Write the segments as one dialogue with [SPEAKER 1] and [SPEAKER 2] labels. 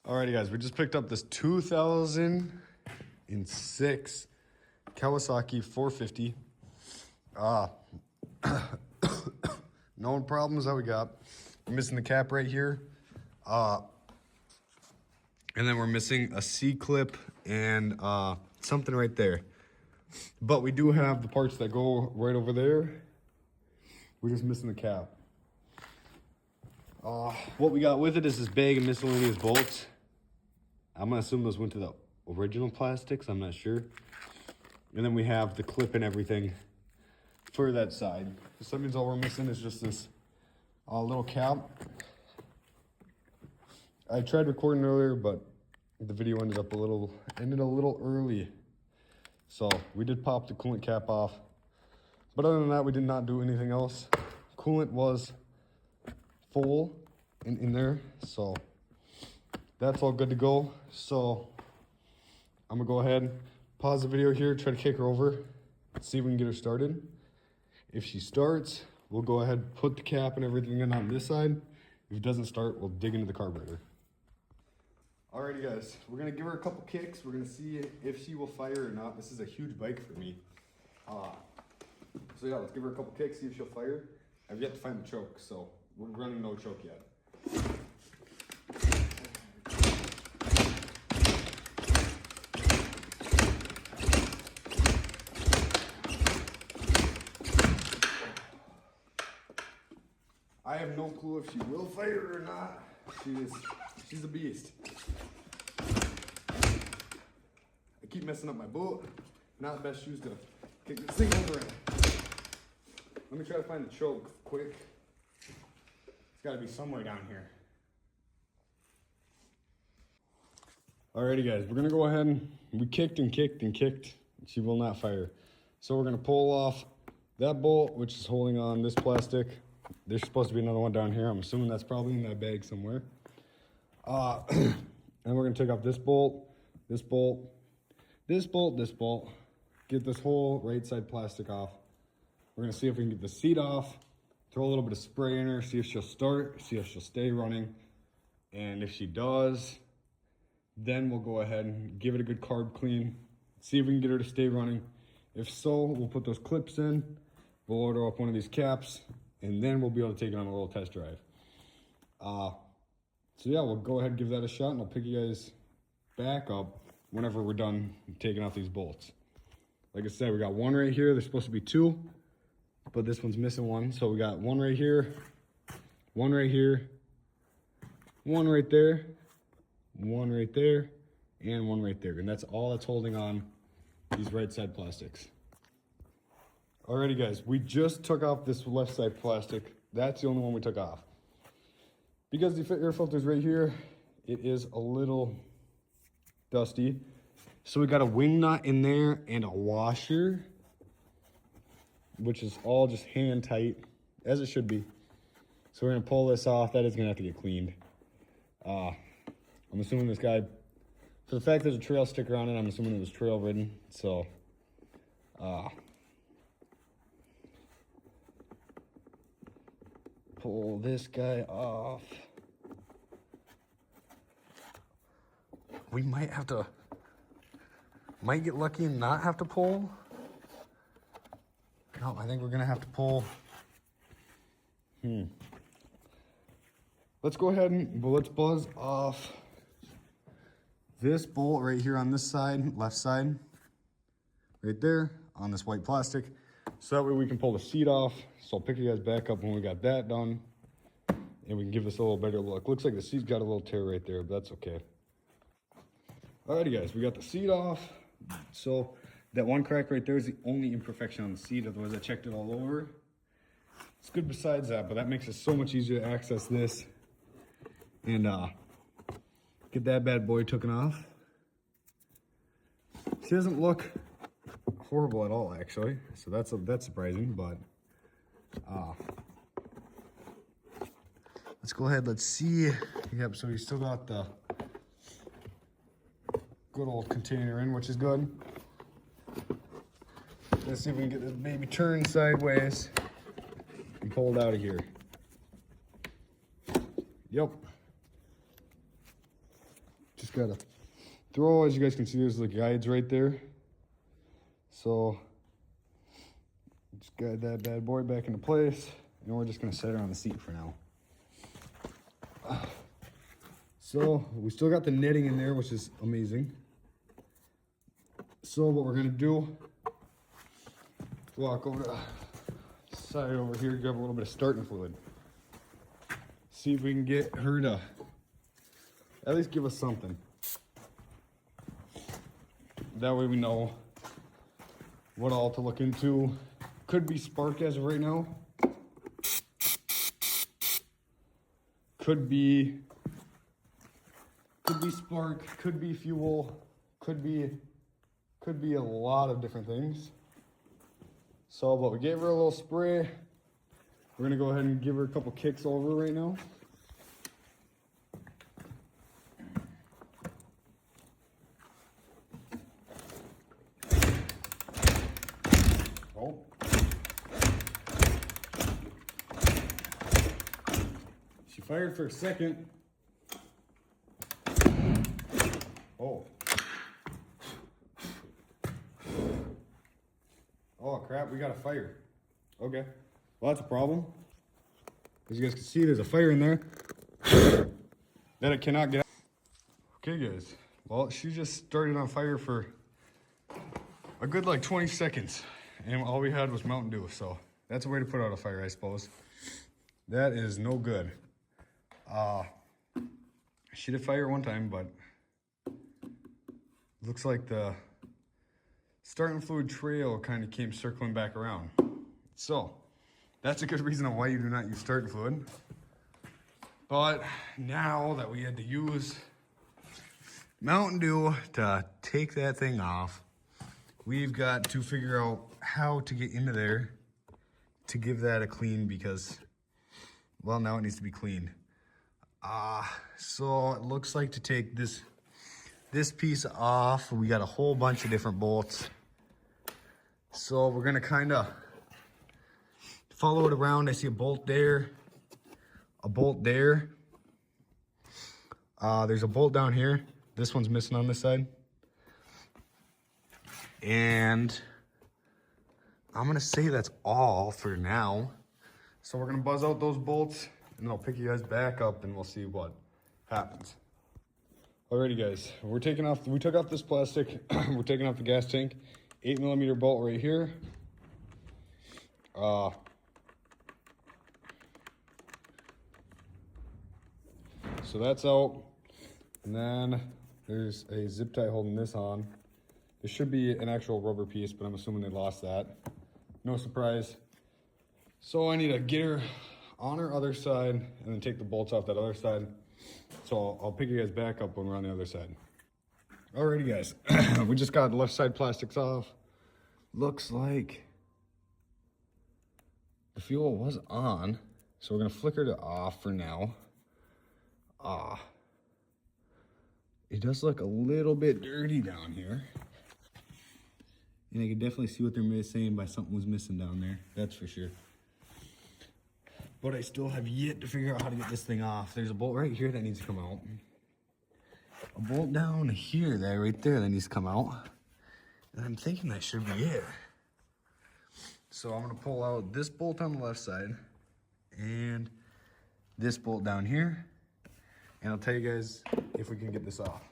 [SPEAKER 1] Alrighty guys, we just picked up this 2006 Kawasaki 450. No problems that we got. We're missing the cap right here. And then we're missing a C-clip and something right there. But we do have the parts that go right over there. We're just missing the cap. What we got with it is this bag of miscellaneous bolts. I'm gonna assume those went to the original plastics, I'm not sure. And then we have the clip and everything for that side. So that means all we're missing is just this little cap. I tried recording earlier, but the video ended a little early. So we did pop the coolant cap off. But other than that, we did not do anything else. Coolant was full in there, so that's all good to go. So I'm gonna go ahead, pause the video here, try to kick her over, see if we can get her started. If she starts, we'll go ahead, put the cap and everything in on this side. If it doesn't start, we'll dig into the carburetor. Alrighty guys, we're gonna give her a couple kicks. We're gonna see if she will fire or not. This is a huge bike for me. So yeah, let's give her a couple kicks, see if she'll fire. I've yet to find the choke, so we're running no choke yet. I have no clue if she will fire or not. She's a beast. I keep messing up my boat. Not the best shoes to kick this thing over in. Let me try to find the choke quick. It's gotta be somewhere down here. Alrighty guys, we're gonna go ahead and we kicked and kicked and kicked. She will not fire. So we're gonna pull off that bolt, which is holding on this plastic. There's supposed to be another one down here. I'm assuming that's probably in that bag somewhere. And we're gonna take off this bolt, this bolt, this bolt, this bolt. Get this whole right side plastic off. We're gonna see if we can get the seat off, throw a little bit of spray in her, see if she'll start, see if she'll stay running. And if she does, then we'll go ahead and give it a good carb clean, see if we can get her to stay running. If so, we'll put those clips in, we'll order up one of these caps, and then we'll be able to take it on a little test drive. So yeah, we'll go ahead and give that a shot, and I'll pick you guys back up whenever we're done taking off these bolts. Like I said, we got one right here. There's supposed to be two, but this one's missing one. So we got one right here, one right here, one right there, one right there, and one right there. And that's all that's holding on these right side plastics. Alrighty guys, we just took off this left side plastic. That's the only one we took off. Because the air filter's right here, it is a little dusty. So we got a wing nut in there and a washer, which is all just hand tight, as it should be. So we're gonna pull this off. That is gonna have to get cleaned. I'm assuming this guy, for the fact there's a trail sticker on it, I'm assuming it was trail ridden. So, pull this guy off. We might get lucky and not have to pull. No, I think we're gonna have to pull. Let's go ahead and, let's buzz off this bolt right here on this side, left side, right there on this white plastic. So that way we can pull the seat off. So I'll pick you guys back up when we got that done, and we can give this a little better look. Looks like the seat's got a little tear right there, but that's okay. Alrighty guys, we got the seat off. So that one crack right there is the only imperfection on the seat. Otherwise I checked it all over. It's good besides that, but that makes it so much easier to access this and get that bad boy taken off. She doesn't look horrible at all, actually. So that's surprising, but let's go ahead. Let's see. Yep. So we still got the good old container in, which is good. Let's see if we can get this baby turned sideways and pulled out of here. Yep. just gotta throw, as you guys can see, there's the guides right there. So just guide that bad boy back into place, and we're just gonna set her on the seat for now. So we still got the netting in there, which is amazing. So what we're gonna do, walk over to the side over here, grab a little bit of starting fluid. See if we can get her to at least give us something. That way we know what all to look into. Could be spark as of right now. Could be spark, could be fuel, could be a lot of different things. So, but we gave her a little spray. We're gonna go ahead and give her a couple kicks over right now. Oh. She fired for a second. Oh. Oh crap, we got a fire. Okay. Well, that's a problem. As you guys can see, there's a fire in there that it cannot get out. Okay guys, well, she just started on fire for a good like 20 seconds. And all we had was Mountain Dew, so that's a way to put out a fire, I suppose. That is no good. She did fire one time, but looks like the starting fluid trail kind of came circling back around. So that's a good reason on why you do not use starting fluid. But now that we had to use Mountain Dew to take that thing off, we've got to figure out how to get into there to give that a clean, because, well, now it needs to be cleaned. So it looks like to take this piece off, we got a whole bunch of different bolts. So we're gonna kind of follow it around. I see a bolt there, a bolt there. There's a bolt down here. This one's missing on this side. And I'm gonna say that's all for now. So we're gonna buzz out those bolts, and then I'll pick you guys back up and we'll see what happens. Alrighty guys, we took off this plastic. We're taking off the gas tank. 8mm bolt right here. So that's out. And then there's a zip tie holding this on. There should be an actual rubber piece, but I'm assuming they lost that. No surprise. So I need to get her on her other side and then take the bolts off that other side. So I'll pick you guys back up when we're on the other side. Alrighty guys, we just got the left side plastics off. Looks like the fuel was on, so we're gonna flicker it off for now. It does look a little bit dirty down here. And I can definitely see what they're saying by something was missing down there, that's for sure. But I still have yet to figure out how to get this thing off. There's a bolt right here that needs to come out. A bolt down here, right there, that needs to come out. And I'm thinking that should be it. So I'm gonna pull out this bolt on the left side and this bolt down here. And I'll tell you guys if we can get this off.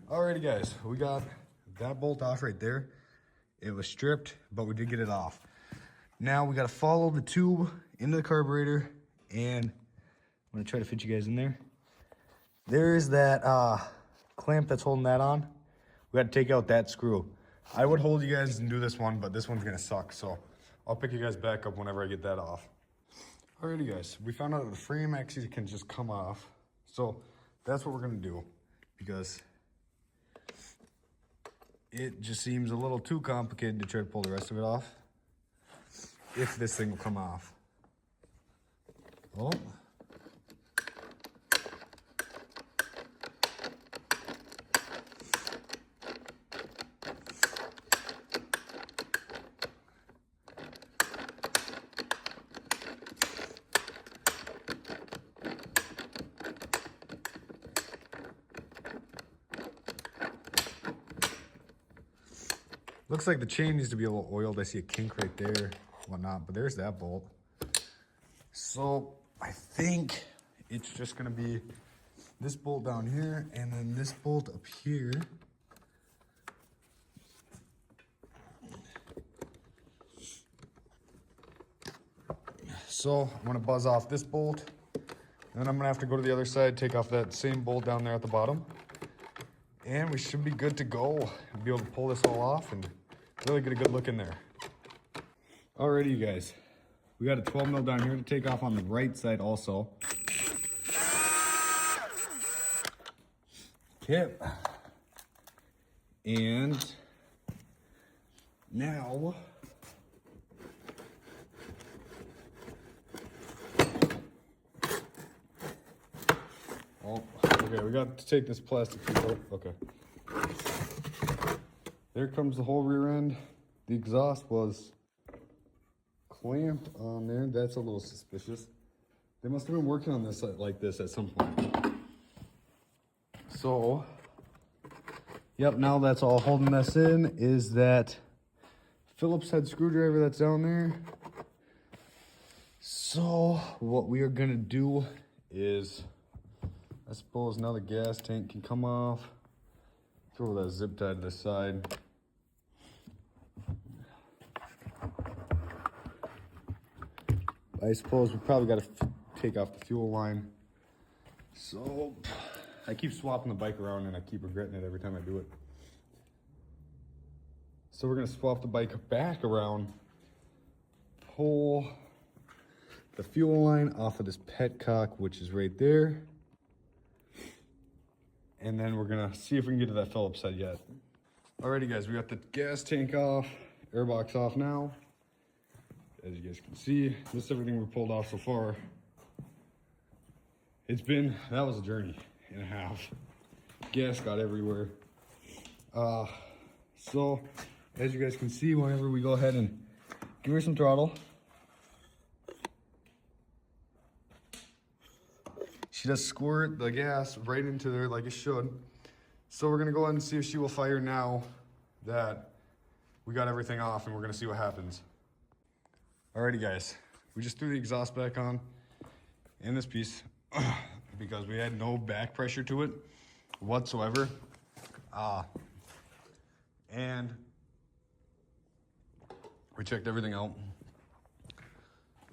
[SPEAKER 1] Alrighty guys, we got that bolt off right there. It was stripped, but we did get it off. Now we gotta follow the tube into the carburetor, and I'm gonna try to fit you guys in there. There's that clamp that's holding that on. We gotta take out that screw. I would hold you guys and do this one, but this one's gonna suck, so I'll pick you guys back up whenever I get that off. Alrighty guys, we found out that the frame actually can just come off. So that's what we're gonna do, because it just seems a little too complicated to try to pull the rest of it off. If this thing will come off. Oh. Looks like the chain needs to be a little oiled. I see a kink right there, whatnot, but there's that bolt. So I think it's just gonna be this bolt down here and then this bolt up here. So I'm gonna buzz off this bolt, and then I'm gonna have to go to the other side, take off that same bolt down there at the bottom, and we should be good to go. I'll be able to pull this all off and really get a good look in there. Alrighty, you guys. We got a 12 mil down here to take off on the right side also. Tip. And now okay, we got to take this plastic piece out. Okay. There comes the whole rear end. The exhaust was clamped on there. That's a little suspicious. They must have been working on this like this at some point. So, yep, now that's all holding us in is that Phillips head screwdriver that's down there. So, what we are gonna do is, I suppose now the gas tank can come off. Throw that zip tie to the side. I suppose we probably got to take off the fuel line. So I keep swapping the bike around and I keep regretting it every time I do it. So we're gonna swap the bike back around, pull the fuel line off of this petcock, which is right there. And then we're gonna see if we can get to that Phillips head yet. Alrighty guys, we got the gas tank off, airbox off now. As you guys can see, this is everything we pulled off so far. That was a journey and a half. Gas got everywhere. So, as you guys can see, whenever we go ahead and give her some throttle, she does squirt the gas right into there like it should. So we're gonna go ahead and see if she will fire now that we got everything off, and we're gonna see what happens. Alrighty guys, we just threw the exhaust back on in this piece because we had no back pressure to it whatsoever. And we checked everything out.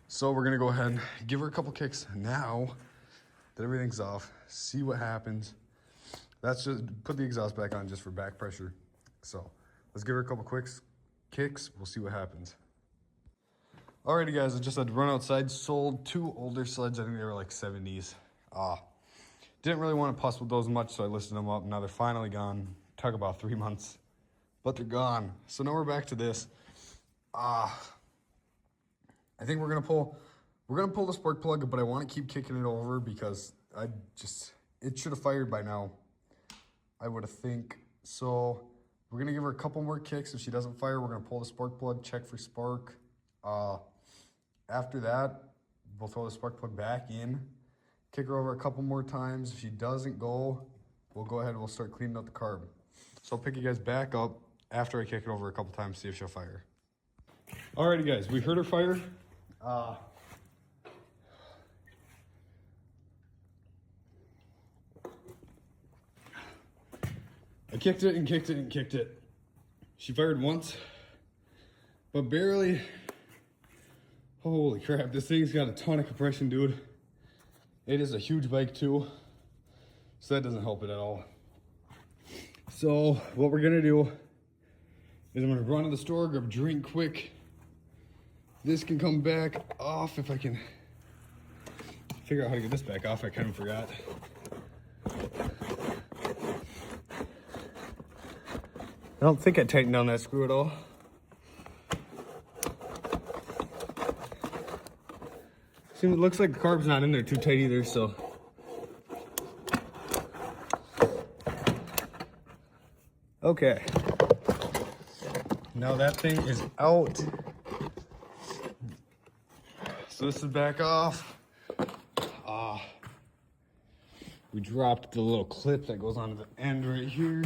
[SPEAKER 1] So we're gonna go ahead and give her a couple kicks now that everything's off, see what happens. That's just, put the exhaust back on just for back pressure. So let's give her a couple quick kicks, we'll see what happens. Alrighty guys, I just had to run outside, sold 2 older sleds. I think they were like 70s. Didn't really want to fuss with those much, so I listed them up. Now they're finally gone. Took about 3 months, but they're gone. So now we're back to this. I think we're gonna pull the spark plug, but I want to keep kicking it over because it should have fired by now, I would have think. So we're gonna give her a couple more kicks. If she doesn't fire, we're gonna pull the spark plug, check for spark. After that, we'll throw the spark plug back in, kick her over a couple more times. If she doesn't go, we'll go ahead and we'll start cleaning out the carb. So I'll pick you guys back up after I kick it over a couple times, see if she'll fire. Alrighty guys, we heard her fire. I kicked it and kicked it and kicked it. She fired once, but barely. Holy crap, this thing's got a ton of compression, dude. It is a huge bike too, so that doesn't help it at all. So what we're gonna do is I'm gonna run to the store, grab a drink quick. This can come back off if I can figure out how to get this back off. I kind of forgot. I don't think I tightened down that screw at all. It looks like the carb's not in there too tight either, so. Okay. Now that thing is out. So this is back off. We dropped the little clip that goes onto the end right here.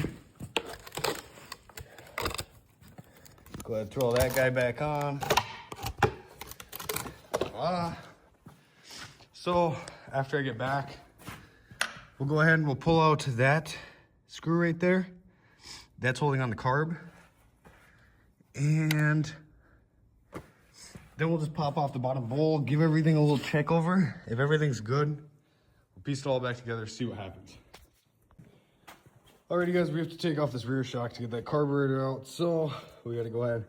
[SPEAKER 1] go ahead and throw that guy back on. So after I get back, we'll go ahead and we'll pull out that screw right there. That's holding on the carb. And then we'll just pop off the bottom bowl, give everything a little check over. If everything's good, we'll piece it all back together, see what happens. Alrighty guys, we have to take off this rear shock to get that carburetor out. So we gotta go ahead.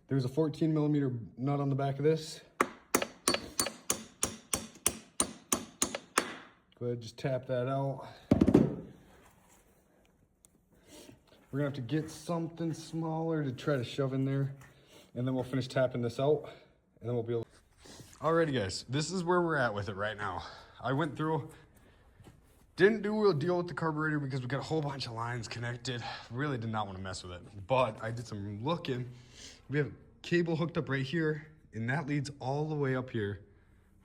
[SPEAKER 1] There's a 14mm nut on the back of this. Go ahead, just tap that out. We're gonna have to get something smaller to try to shove in there, and then we'll finish tapping this out, and then we'll be able. Alrighty guys, this is where we're at with it right now. I went through, didn't do a deal with the carburetor because we got a whole bunch of lines connected. Really did not want to mess with it, but I did some looking. We have cable hooked up right here, and that leads all the way up here,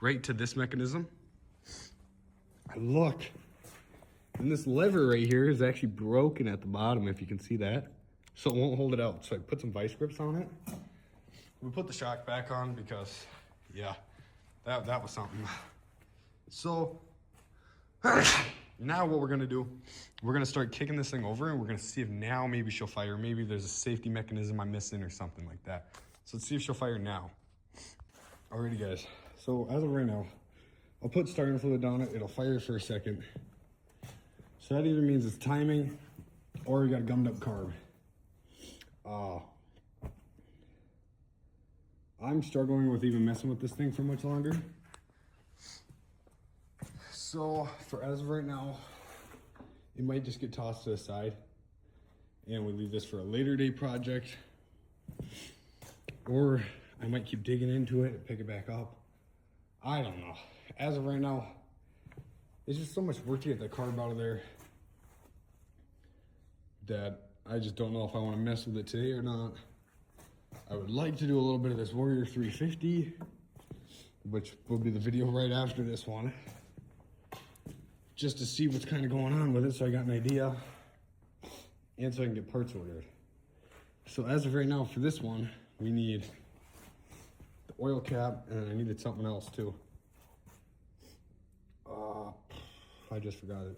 [SPEAKER 1] right to this mechanism. I look, and this lever right here is actually broken at the bottom, if you can see that. So it won't hold it out. So I put some vice grips on it. We put the shock back on because, yeah, that was something. So now what we're gonna do, we're gonna start kicking this thing over, and we're gonna see if now maybe she'll fire. Maybe there's a safety mechanism I'm missing or something like that. So let's see if she'll fire now. Alrighty guys, so as of right now, I'll put starting fluid on it. It'll fire for a second. So that either means it's timing or we got a gummed up carb. I'm struggling with even messing with this thing for much longer. So for as of right now, it might just get tossed to the side and we leave this for a later day project. Or I might keep digging into it and pick it back up. I don't know. As of right now, it's just so much work to get that carb out of there that I just don't know if I want to mess with it today or not. I would like to do a little bit of this Warrior 350, which will be the video right after this one, just to see what's kind of going on with it so I got an idea and so I can get parts ordered. So as of right now for this one, we need the oil cap, and I needed something else too. I just forgot it.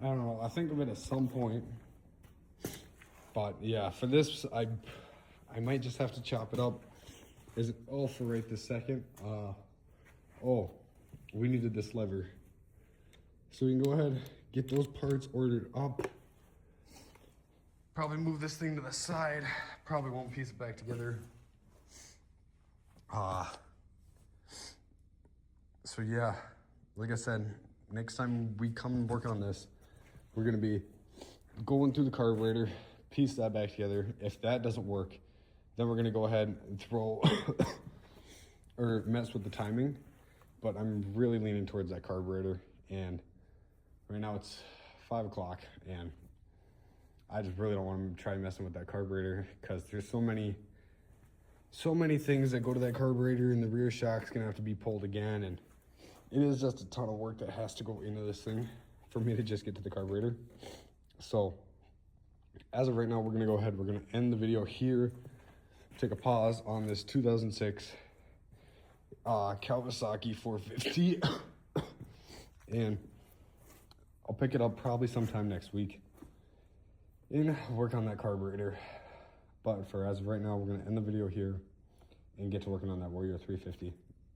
[SPEAKER 1] I don't know, I think of it at some point. But yeah, for this, I might just have to chop it up. Is it all for right this second? Oh, we needed this lever. So we can go ahead, get those parts ordered up. Probably move this thing to the side. Probably won't piece it back together. So yeah, like I said, next time we come work on this, we're gonna be going through the carburetor, piece that back together. If that doesn't work, then we're gonna go ahead and throw or mess with the timing. But I'm really leaning towards that carburetor, and right now it's 5 o'clock, and I just really don't want to try messing with that carburetor because there's so many things that go to that carburetor, and the rear shock's gonna have to be pulled again, and it is just a ton of work that has to go into this thing for me to just get to the carburetor. So as of right now, we're gonna go ahead, we're gonna end the video here, take a pause on this 2006 Kawasaki 450 and I'll pick it up probably sometime next week and work on that carburetor. But for as of right now, we're gonna end the video here and get to working on that Warrior 350.